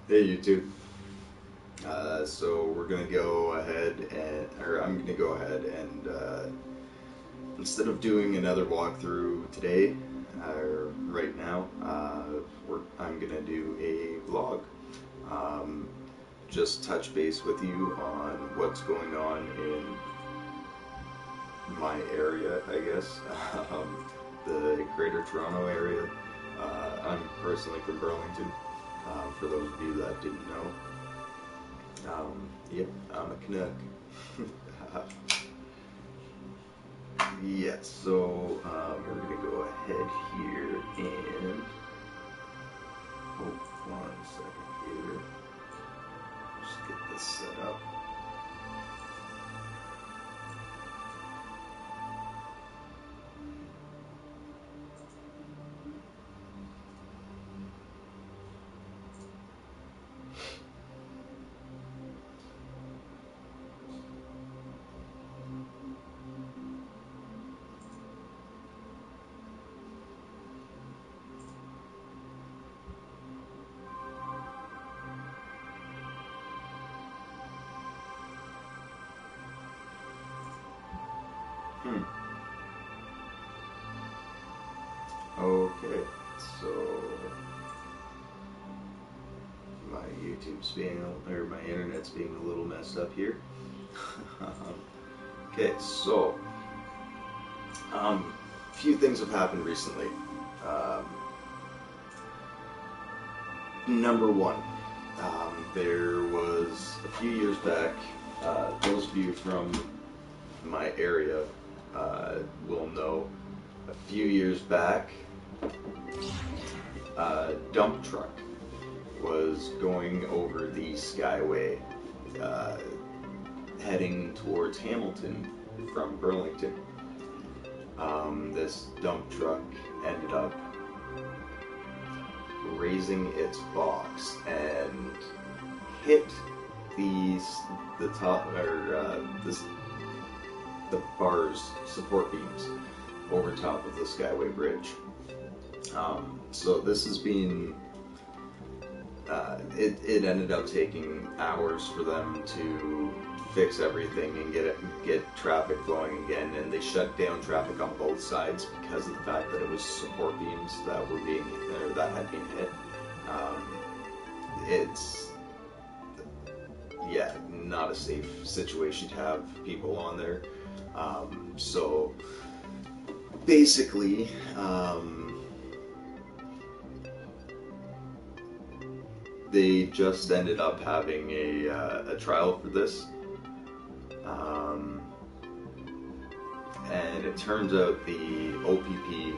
Hey YouTube. So we're gonna go ahead or I'm gonna go ahead and instead of doing another walkthrough today, right now, I'm gonna do a vlog. Just touch base with you on what's going on in my area, I guess, the Greater Toronto area. I'm personally from Burlington. For those of you that didn't know. Yep, I'm a Canuck. Yes, so we're going to go ahead here and... Oh, 1 second here. Just get this set up. Okay, so my YouTube's being, or my internet's being a little messed up here. Okay, so a few things have happened recently. Number one, there was a few years back. Those of you from my area will know. A few years back, a dump truck was going over the Skyway, heading towards Hamilton from Burlington. This dump truck ended up raising its box and hit the top, or the bars, support beams over top of the Skyway Bridge. So this has been, it ended up taking hours for them to fix everything and get traffic flowing again, and they shut down traffic on both sides because of the fact that it was support beams that were being, or that had been hit. It's, yeah, not a safe situation to have people on there. So basically, they just ended up having a trial for this, and it turns out the OPP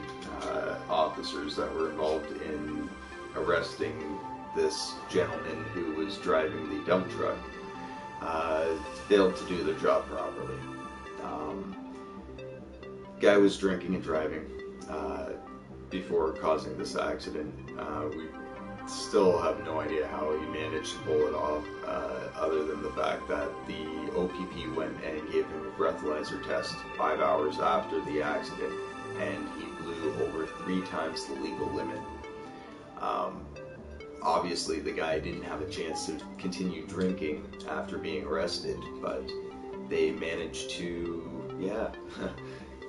officers that were involved in arresting this gentleman who was driving the dump truck failed to do their job properly. Guy was drinking and driving before causing this accident. We still have no idea how he managed to pull it off, other than the fact that the OPP went and gave him a breathalyzer test 5 hours after the accident, and he blew over 3 times the legal limit. Obviously, the guy didn't have a chance to continue drinking after being arrested, but they managed to, yeah,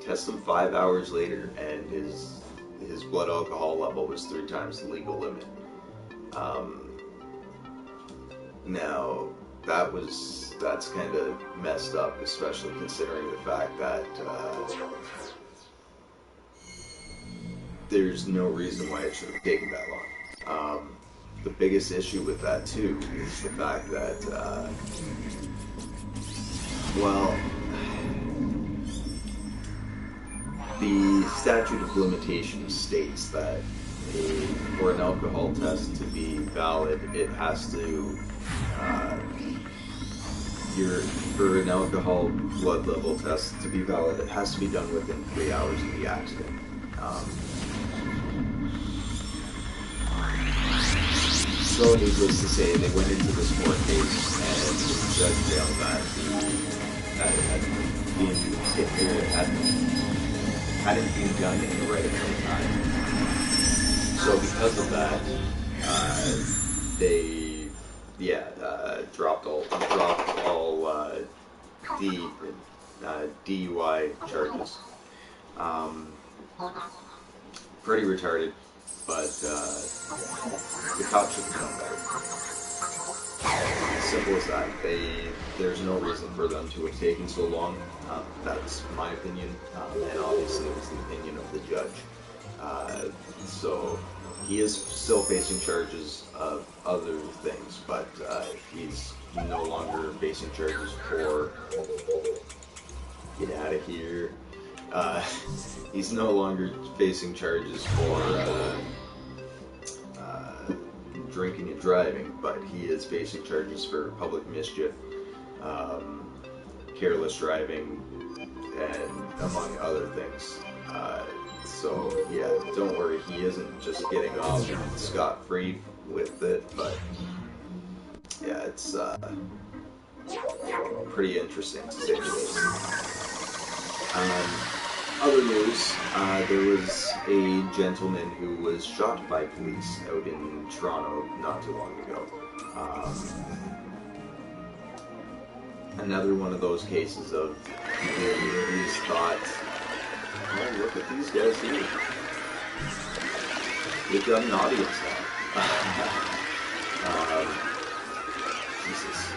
test him 5 hours later, and his blood alcohol level was 3 times the legal limit. Now, that's kind of messed up, especially considering the fact that there's no reason why it should have taken that long. The biggest issue with that, too, is the fact that, well, the statute of limitations states that for an alcohol test to be valid, it has to, for an alcohol blood level test to be valid, it has to be done within 3 hours of the accident. So needless to say, they went into this court case and the judge found that it hadn't been done in the right amount of time. So because of that, they dropped all DUI charges. Pretty retarded, but the cops should have known better. Simple as that. There's no reason for them to have taken so long. That's my opinion, and obviously it was the opinion of the judge. So he is still facing charges of other things, but he's no longer facing charges for... Get out of here. He's no longer facing charges for drinking and driving, but he is facing charges for public mischief, careless driving, and among other things. So yeah, don't worry, he isn't just getting off scot-free with it, but yeah, it's pretty interesting to say the least. Other news, there was a gentleman who was shot by police out in Toronto not too long ago. Another one of those cases of people who police thought, oh, look at these guys here. They've got an audience now. Jesus.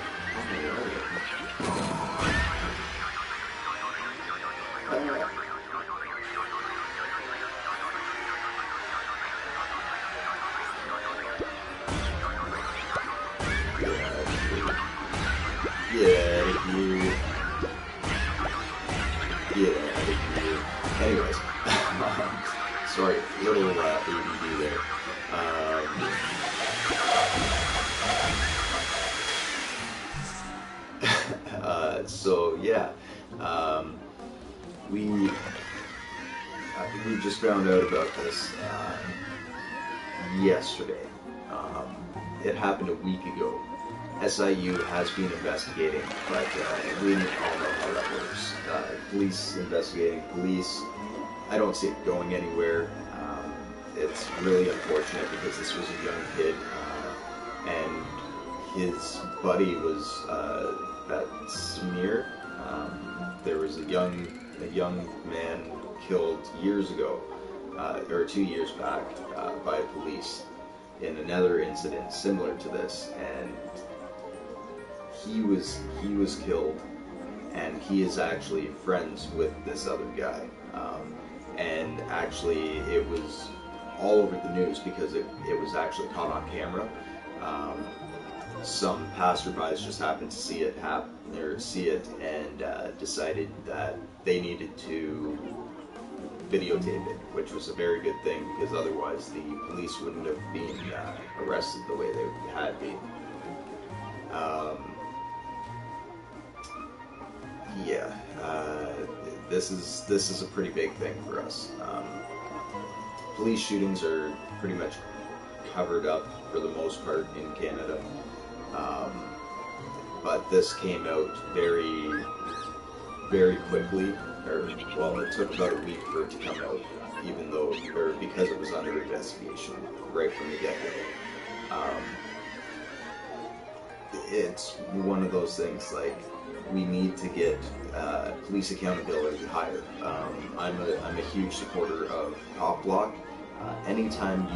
Anyways, sorry, little ADD there. So yeah, we just found out about this yesterday. It happened a week ago. SIU has been investigating, but we all know how that works. Police investigating police. I don't see it going anywhere. It's really unfortunate because this was a young kid, and his buddy was that smear. There was a young man killed years ago, or 2 years back, by police in another incident similar to this, and he was killed, and he is actually friends with this other guy, and actually it was all over the news because it was actually caught on camera. Some passerbys just happened to see it and decided that they needed to videotape it, which was a very good thing because otherwise the police wouldn't have been arrested the way they had been. This is a pretty big thing for us. Police shootings are pretty much covered up for the most part in Canada, but this came out very, very quickly. Well, it took about a week for it to come out, because it was under investigation right from the get-go. It's one of those things, like, we need to get police accountability higher. I'm a huge supporter of cop block. Anytime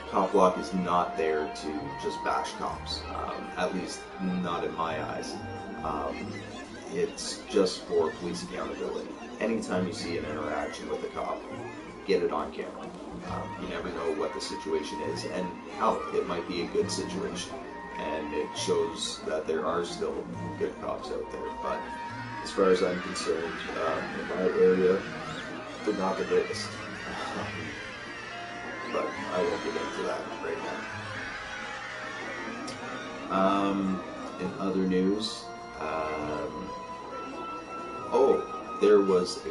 cop block is not there to just bash cops, at least not in my eyes. It's just for police accountability. Anytime you see an interaction with a cop, get it on camera. You never know what the situation is, and hell, it might be a good situation, and it shows that there are still good cops out there. But as far as I'm concerned, in my area, they're not the greatest. But I won't get into that right now. In other news, there was a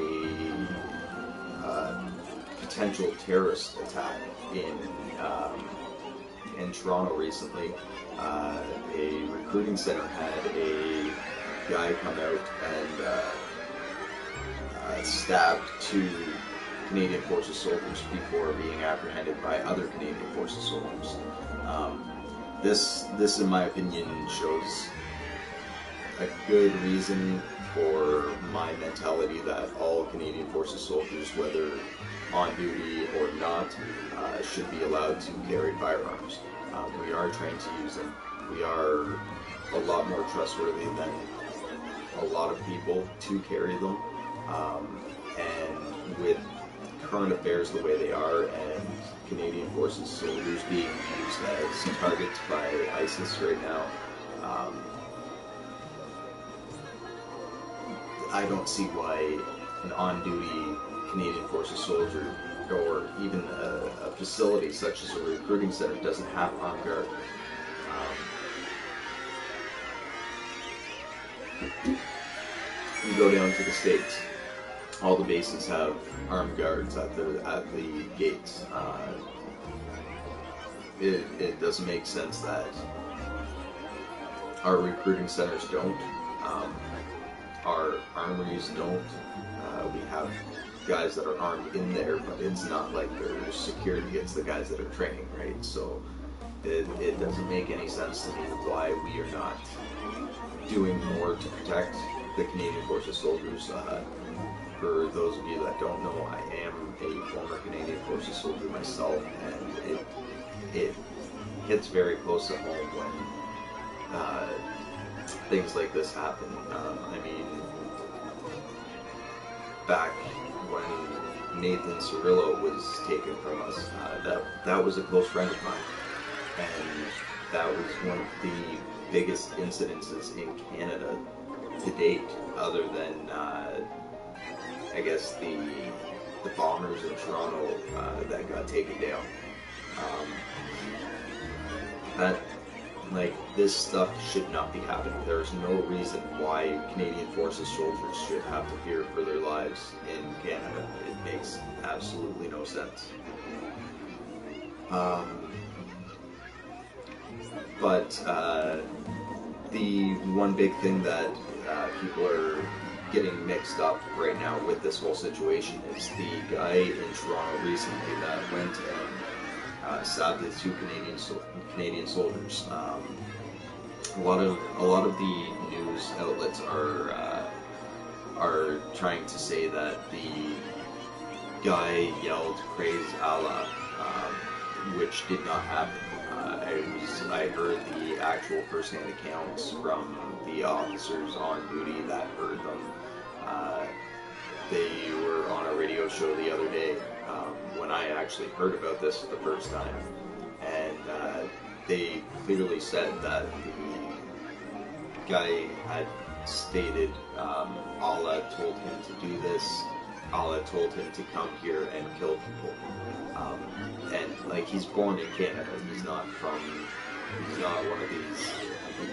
potential terrorist attack in Toronto recently. A recruiting center had a guy come out and stabbed 2 Canadian Forces soldiers before being apprehended by other Canadian Forces soldiers. this in my opinion shows a good reason for my mentality that all Canadian Forces soldiers, whether on duty or not, should be allowed to carry firearms. We are trained to use them. We are a lot more trustworthy than a lot of people to carry them. And with current affairs the way they are, and Canadian Forces soldiers being used as targets by ISIS right now, I don't see why an on-duty Canadian Forces soldier, or even a facility such as a recruiting center, doesn't have armed guard. You go down to the States, all the bases have armed guards at the gates. It doesn't make sense that our recruiting centers don't. Our armories don't. We have guys that are armed in there, but it's not like there's security. It's the guys that are training, right? So it doesn't make any sense to me why we are not doing more to protect the Canadian Forces soldiers. For those of you that don't know, I am a former Canadian Forces soldier myself, and it hits very close to home when things like this happen. I mean, back when Nathan Cirillo was taken from us, that was a close friend of mine, and that was one of the biggest incidences in Canada to date, other than I guess the bombers in Toronto that got taken down. This stuff should not be happening. There is no reason why Canadian Forces soldiers should have to fear for their lives in Canada. It makes absolutely no sense. But the one big thing that people are getting mixed up right now with this whole situation is the guy in Toronto recently that went and stabbed the two Canadian soldiers. A lot of the news outlets are trying to say that the guy yelled "Praise Allah," which did not happen. I heard the actual first-hand accounts from the officers on duty that heard them. They were on a radio show the other day when I actually heard about this for the first time, and they clearly said that the guy had stated Allah told him to do this. Allah told him to come here and kill people. And he's born in Canada. He's not one of these,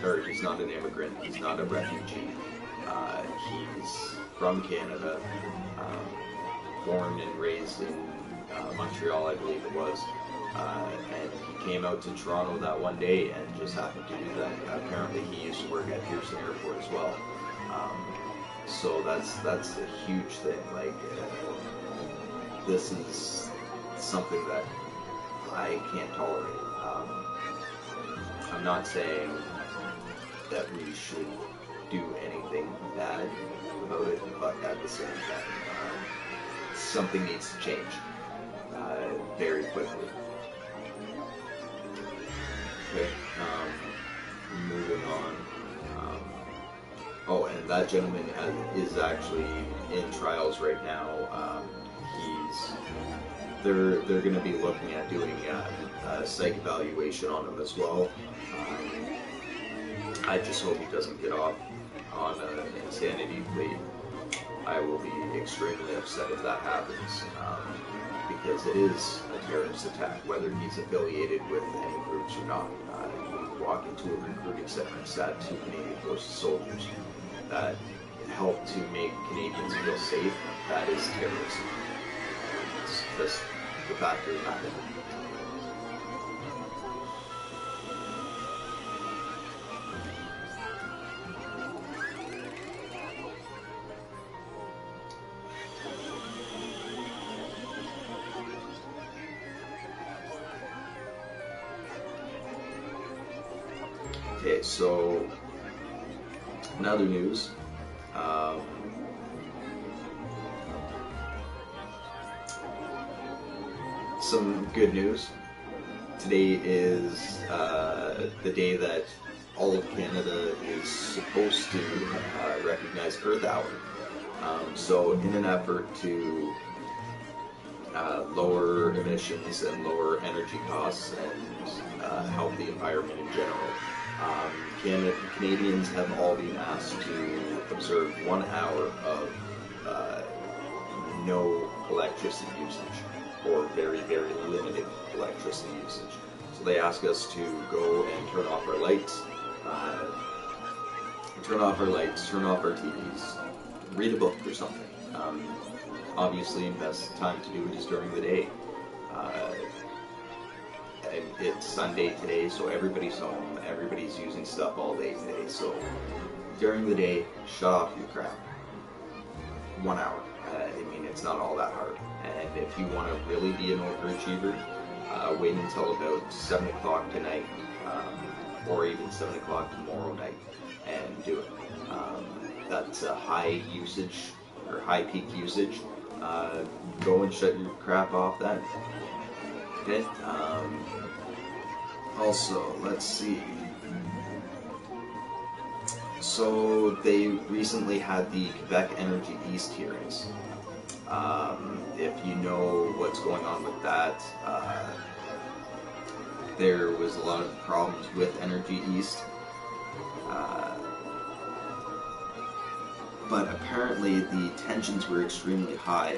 or he's not an immigrant. He's not a refugee. He's from Canada, born and raised in Montreal, I believe it was. And he came out to Toronto that one day and just happened to do that. Apparently he used to work at Pearson Airport as well. So that's a huge thing. This is something that I can't tolerate. I'm not saying that we should do anything bad about it, but at the same time, something needs to change very quickly. Okay, moving on. Oh, and that gentleman is actually in trials right now. They're going to be looking at doing a psych evaluation on him as well. I just hope he doesn't get off on an insanity plea. I will be extremely upset if that happens, because it is a terrorist attack, whether he's affiliated with any groups or not. You walk into a recruiting center and stab two Canadian Forces soldiers that help to make Canadians feel safe. That is terrorism. It's just the fact of the matter. Okay, so in other news, some good news. Today is the day that all of Canada is supposed to recognize Earth Hour. So in an effort to lower emissions and lower energy costs and help the environment in general, Canadians have all been asked to observe 1 hour of no electricity usage, or very, very limited electricity usage. So they ask us to go and turn off our lights, turn off our TVs, read a book or something. Obviously, the best time to do it is during the day. It's Sunday today, so everybody's home, everybody's using stuff all day today, so during the day, shut off your crap. 1 hour. I mean, it's not all that hard. And if you want to really be an overachiever, wait until about 7 o'clock tonight, or even 7 o'clock tomorrow night, and do it. That's a high usage, or high peak usage. Go and shut your crap off then. Okay? Also, let's see. So they recently had the Quebec Energy East hearings. If you know what's going on with that, there was a lot of problems with Energy East. But apparently the tensions were extremely high.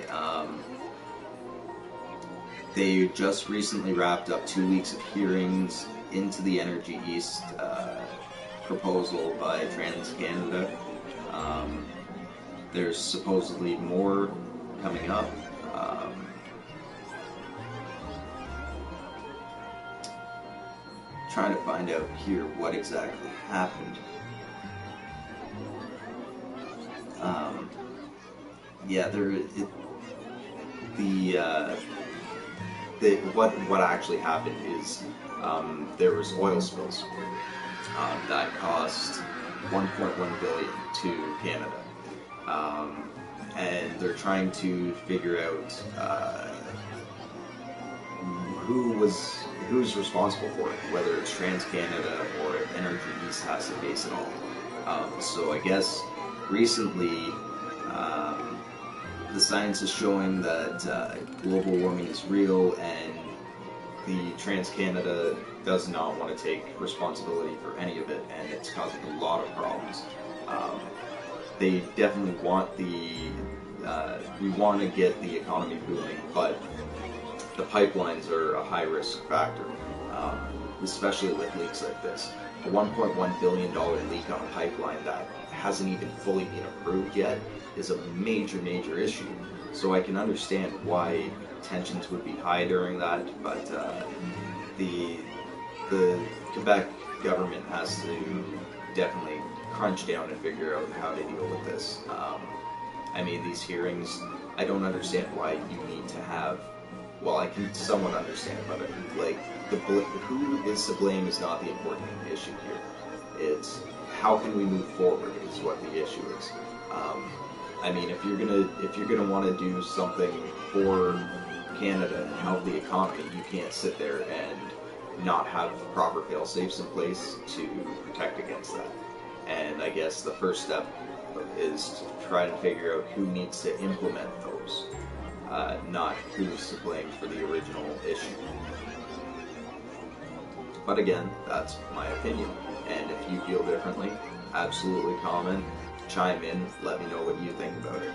They just recently wrapped up 2 weeks of hearings into the Energy East proposal by TransCanada. There's supposedly more coming up. Trying to find out here what exactly happened. Yeah, what actually happened is there was oil spills that cost 1.1 billion to Canada, and they're trying to figure out who's responsible for it, whether it's TransCanada or if Energy East has to face it all. So I guess recently the science is showing that global warming is real, and the TransCanada does not want to take responsibility for any of it, and it's causing a lot of problems. They definitely want we want to get the economy booming, but the pipelines are a high risk factor, especially with leaks like this. A $1.1 billion leak on a pipeline that hasn't even fully been approved yet is a major issue. So I can understand why tensions would be high during that, but the Quebec government has to definitely crunch down and figure out how to deal with this. I mean, these hearings, I don't understand why you need to have. Well, I can somewhat understand, but like who is to blame is not the important issue here. It's how can we move forward is what the issue is. I mean, if you're gonna want to do something for Canada and help the economy, you can't sit there and not have proper fail-safes in place to protect against that. And I guess the first step is to try and figure out who needs to implement those, not who's to blame for the original issue. But again, that's my opinion, and if you feel differently, absolutely comment, chime in, let me know what you think about it.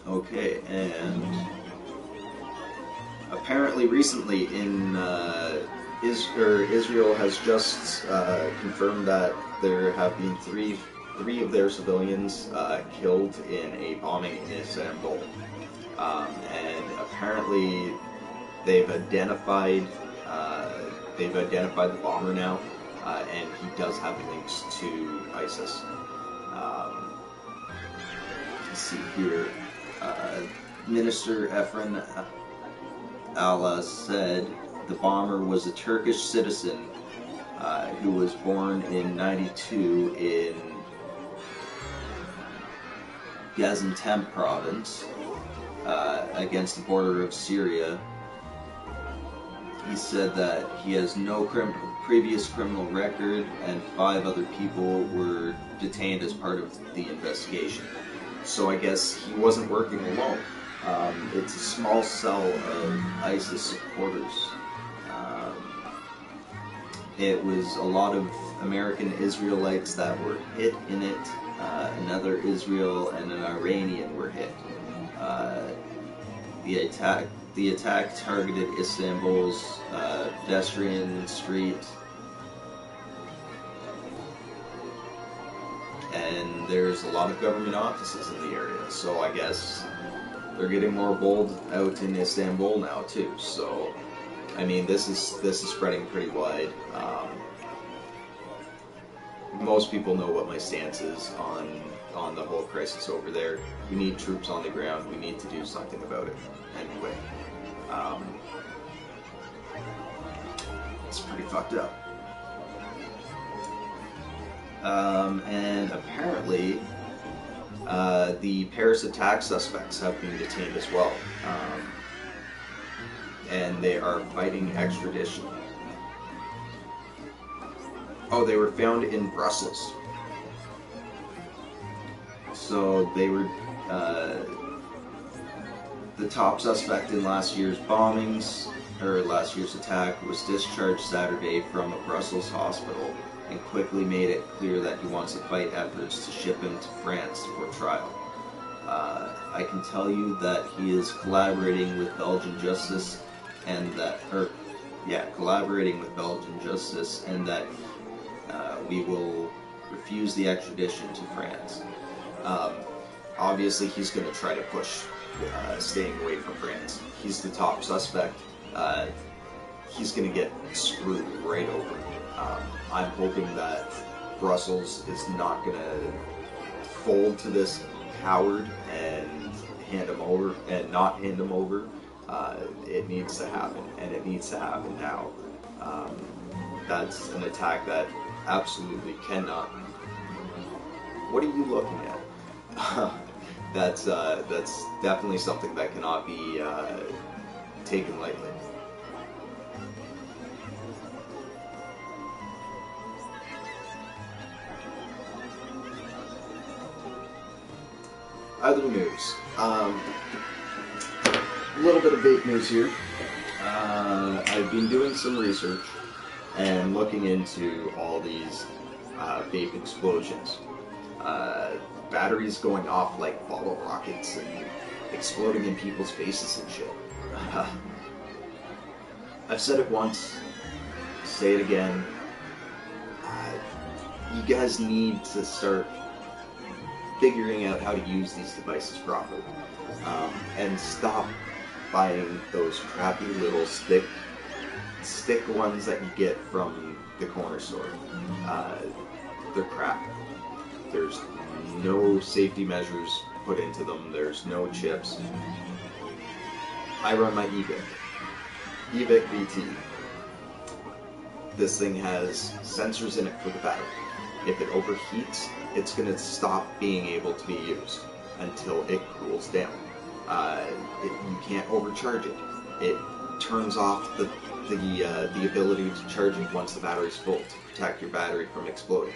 Okay, and apparently recently in Israel has just confirmed that there have been three of their civilians killed in a bombing in Istanbul, and apparently they've identified the bomber now, and he does have links to ISIS. Let's see here. Minister Efren Allah said the bomber was a Turkish citizen who was born in '92 in Gaziantep province against the border of Syria. He said that he has no previous criminal record, and 5 other people were detained as part of the investigation. So I guess he wasn't working alone. It's a small cell of ISIS supporters. It was a lot of American Israelites that were hit in it. Another Israel and an Iranian were hit. The attack targeted Istanbul's pedestrian street, and there's a lot of government offices in the area. So I guess they're getting more bold out in Istanbul now too. So I mean, this is spreading pretty wide. Most people know what my stance is on the whole crisis over there. We need troops on the ground. We need to do something about it. Anyway, it's pretty fucked up. And apparently, the Paris attack suspects have been detained as well. And they are fighting extradition. Oh, they were found in Brussels. So they were the top suspect in last year's bombings, or last year's attack, was discharged Saturday from a Brussels hospital and quickly made it clear that he wants to fight efforts to ship him to France for trial. I can tell you that he is collaborating with Belgian justice, and that, collaborating with Belgian justice, and that we will refuse the extradition to France. Obviously, he's going to try to push staying away from France. He's the top suspect. He's going to get screwed right over. I'm hoping that Brussels is not going to fold to this coward and hand him over, and not hand him over. It needs to happen, and it needs to happen now. That's an attack that absolutely cannot. What are you looking at? That's definitely something that cannot be taken lightly. Other news. A little bit of vape news here. I've been doing some research and looking into all these vape explosions. Batteries going off like bottle rockets and exploding in people's faces and shit. I've said it once, say it again. You guys need to start figuring out how to use these devices properly, and stop buying those crappy little stick ones that you get from the corner store. They're crap. There's no safety measures put into them. There's no chips. I run my eVic VT. This thing has sensors in it for the battery. If it overheats, it's going to stop being able to be used until it cools down. You can't overcharge it. It turns off the ability to charge it once the battery's full to protect your battery from exploding.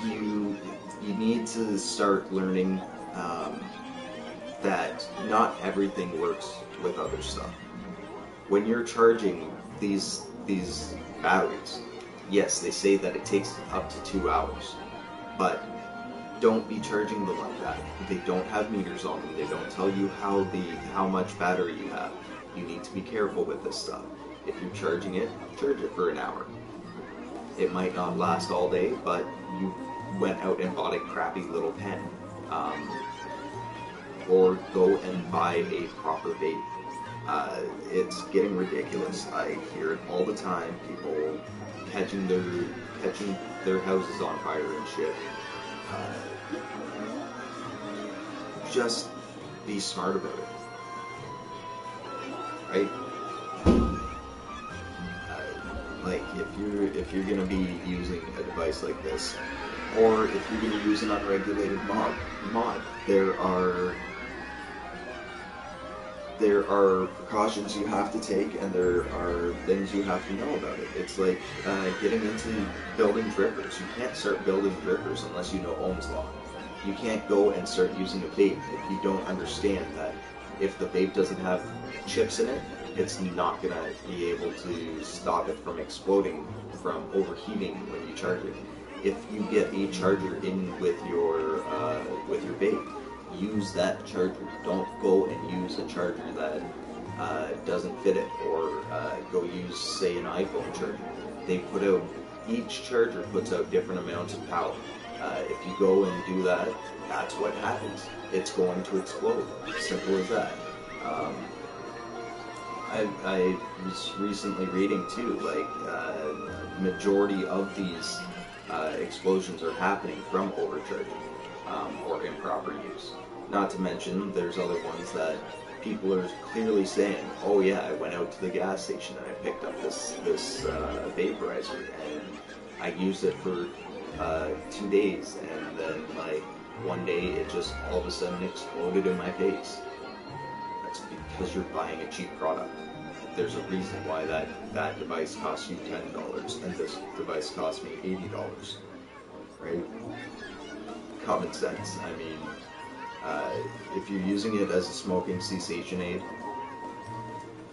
You need to start learning that not everything works with other stuff. When you're charging these batteries, yes, they say that it takes up to 2 hours, but don't be charging them like that. They don't have meters on them. They don't tell you how much battery you have. You need to be careful with this stuff. If you're charging it, charge it for an hour. It might not last all day, but you went out and bought a crappy little pen. Or go and buy a proper vape. It's getting ridiculous. I hear it all the time. People catching their houses on fire and shit. Just be smart about it. right? Like if you're gonna be using a device like this, or if you're gonna use an unregulated mod, there are precautions you have to take, and there are things you have to know about it. It's like getting into building drippers. You can't start building drippers unless you know Ohm's law. You can't go and start using a vape if you don't understand that if the vape doesn't have chips in it, it's not going to be able to stop it from exploding, from overheating when you charge it. If you get a charger in with your vape, use that charger. Don't go and use a charger that doesn't fit it, or go use, say, an iPhone charger. Each charger puts out different amounts of power. If you go and do that, that's what happens. It's going to explode. Simple as that. I was recently reading too, like, majority of these explosions are happening from overcharging or improper use. Not to mention, there's other ones that people are clearly saying, oh yeah, I went out to the gas station and I picked up this vaporizer and I used it for 2 days, and then like one day it just all of a sudden exploded in my face. That's because you're buying a cheap product. There's a reason why that device costs you $10 and this device cost me $80, right? Common sense. I mean, if you're using it as a smoking cessation aid,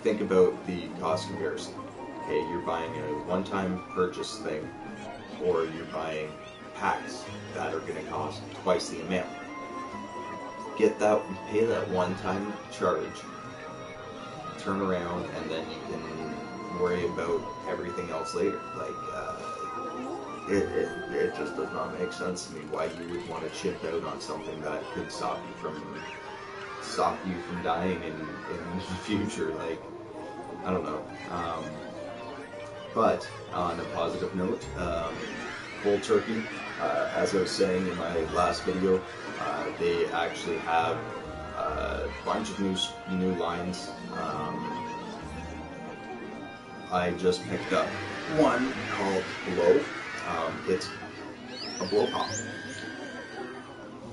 think about the cost comparison. Okay, you're buying a one-time purchase thing, or you're buying packs that are going to cost twice the amount. Pay that one-time charge, turn around, and then you can worry about everything else later. Like, it just does not make sense to me why you would want to chip out on something that could stop you from dying in the future. Like, I don't know. But on a positive note, Cold Turkey, as I was saying in my last video, they actually have a bunch of new lines. I just picked up one called Blow. It's a blow pop.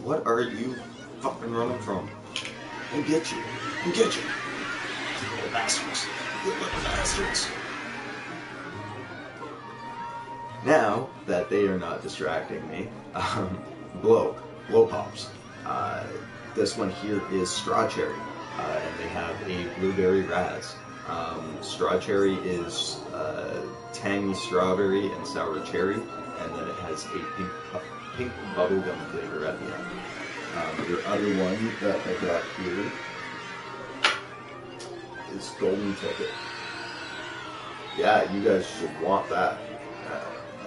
What are you fucking running from? I'll get you. I'll get you. Little bastards. Little bastards. Now that they are not distracting me, blow pops. This one here is straw cherry, and they have a blueberry raz. Straw cherry is tangy strawberry and sour cherry, and then it has a pink bubblegum flavor at the end. Your other one that I got here is Golden Ticket. Yeah, you guys should want that.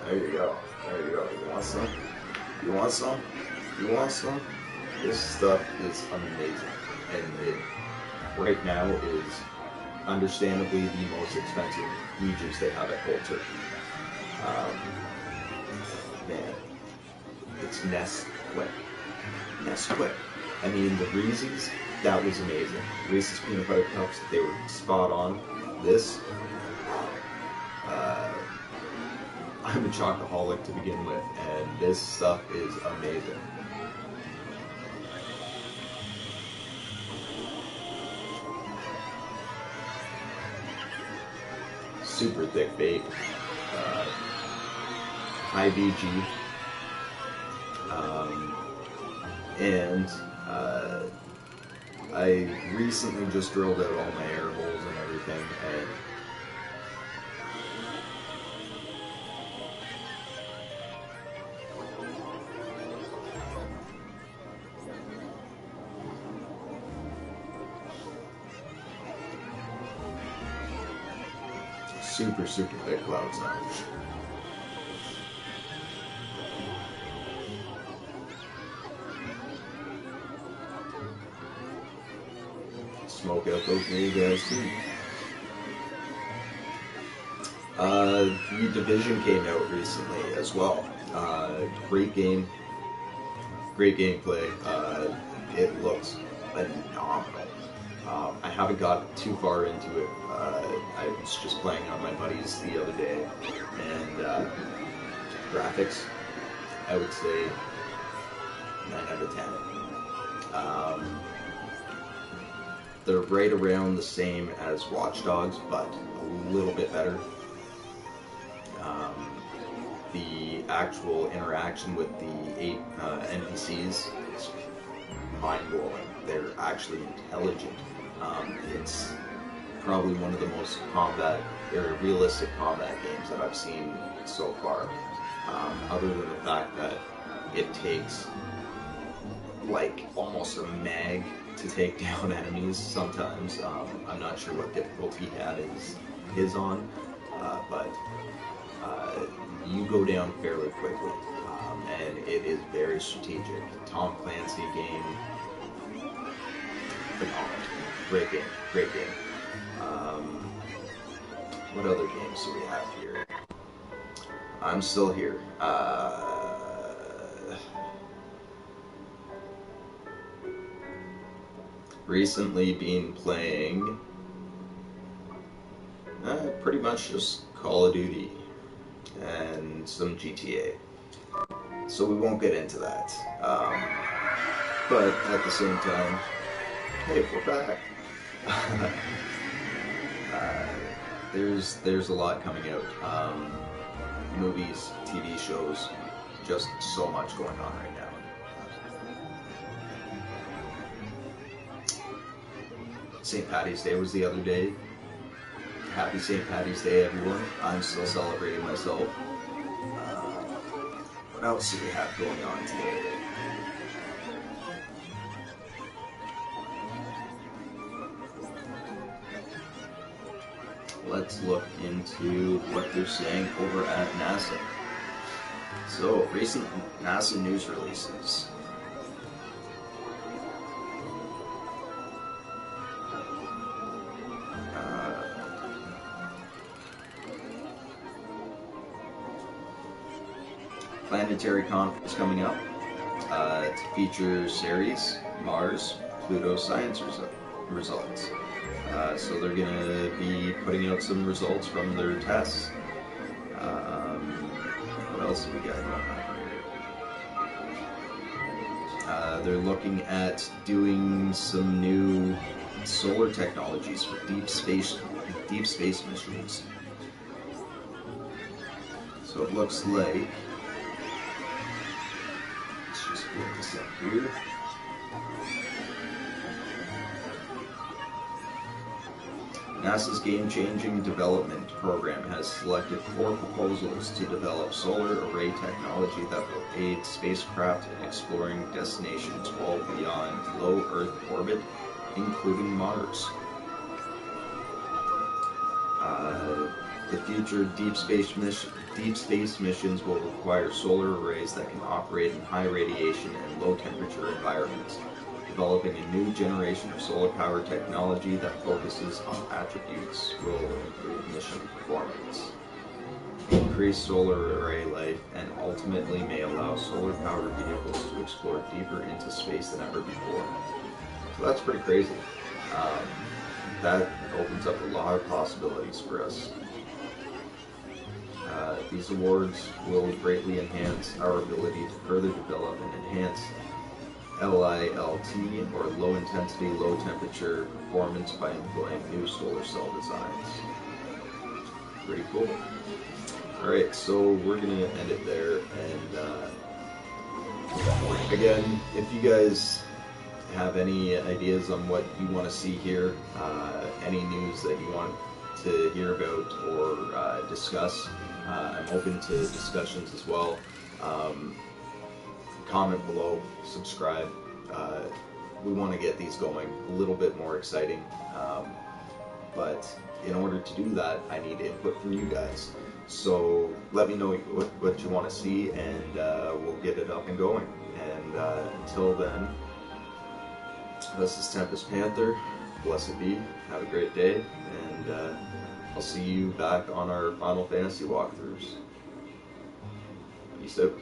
There you go. There you go. You want some? You want some? You want some? This stuff is amazing, and it right now is understandably the most expensive weed juice they have at Cold Turkey. Man, it's Nesquik. Nesquik. I mean, the Reese's, that was amazing. Reese's peanut butter cups, they were spot on. This, I'm a chocoholic to begin with, and this stuff is amazing. Super thick vape, high VG, and I recently just drilled out all my air holes and everything, and super thick clouds now. Smoke out those new guys too. The Division came out recently as well. Great game, great gameplay. It looks phenomenal. I haven't got too far into it. I was just playing on my buddies the other day, and graphics, I would say 9 out of 10. They're right around the same as Watch Dogs, but a little bit better. The actual interaction with the 8 NPCs is mind-blowing. They're actually intelligent. It's probably one of the most realistic combat games that I've seen so far. Other than the fact that it takes like almost a mag to take down enemies sometimes. I'm not sure what difficulty he had his on, but you go down fairly quickly, and it is very strategic. Tom Clancy game, phenomenal. Great game, great game. What other games do we have here? I'm still here. Recently been playing pretty much just Call of Duty and some GTA. So we won't get into that. But at the same time, hey, we're back. There's a lot coming out. Movies, TV shows, just so much going on right now. St. Paddy's Day was the other day. Happy St. Paddy's Day, everyone. I'm still celebrating myself. What else do we have going on today? Let's look into what they're saying over at NASA. So, recent NASA news releases. Planetary conference coming up to feature Ceres, Mars, Pluto science results. So they're going to be putting out some results from their tests. What else have we got going on here? They're looking at doing some new solar technologies for deep space missions. So it looks like, let's just put this up here. NASA's game-changing development program has selected 4 proposals to develop solar array technology that will aid spacecraft in exploring destinations well beyond low Earth orbit, including Mars. The future deep space missions will require solar arrays that can operate in high radiation and low temperature environments, developing a new generation of solar power technology that focuses on attributes will improve mission performance, increase solar array life, and ultimately may allow solar powered vehicles to explore deeper into space than ever before. So that's pretty crazy. That opens up a lot of possibilities for us. These awards will greatly enhance our ability to further develop and enhance LILT, or low intensity, low temperature performance by employing new solar cell designs. Pretty cool. Alright, so we're going to end it there, and again, if you guys have any ideas on what you want to see here, any news that you want to hear about or discuss, I'm open to discussions as well. Comment below, subscribe. We want to get these going a little bit more exciting, but in order to do that, I need input from you guys. So let me know what you want to see, and we'll get it up and going. And until then, this is Tempest Panther. Blessed be. Have a great day, and I'll see you back on our Final Fantasy walkthroughs. Peace out.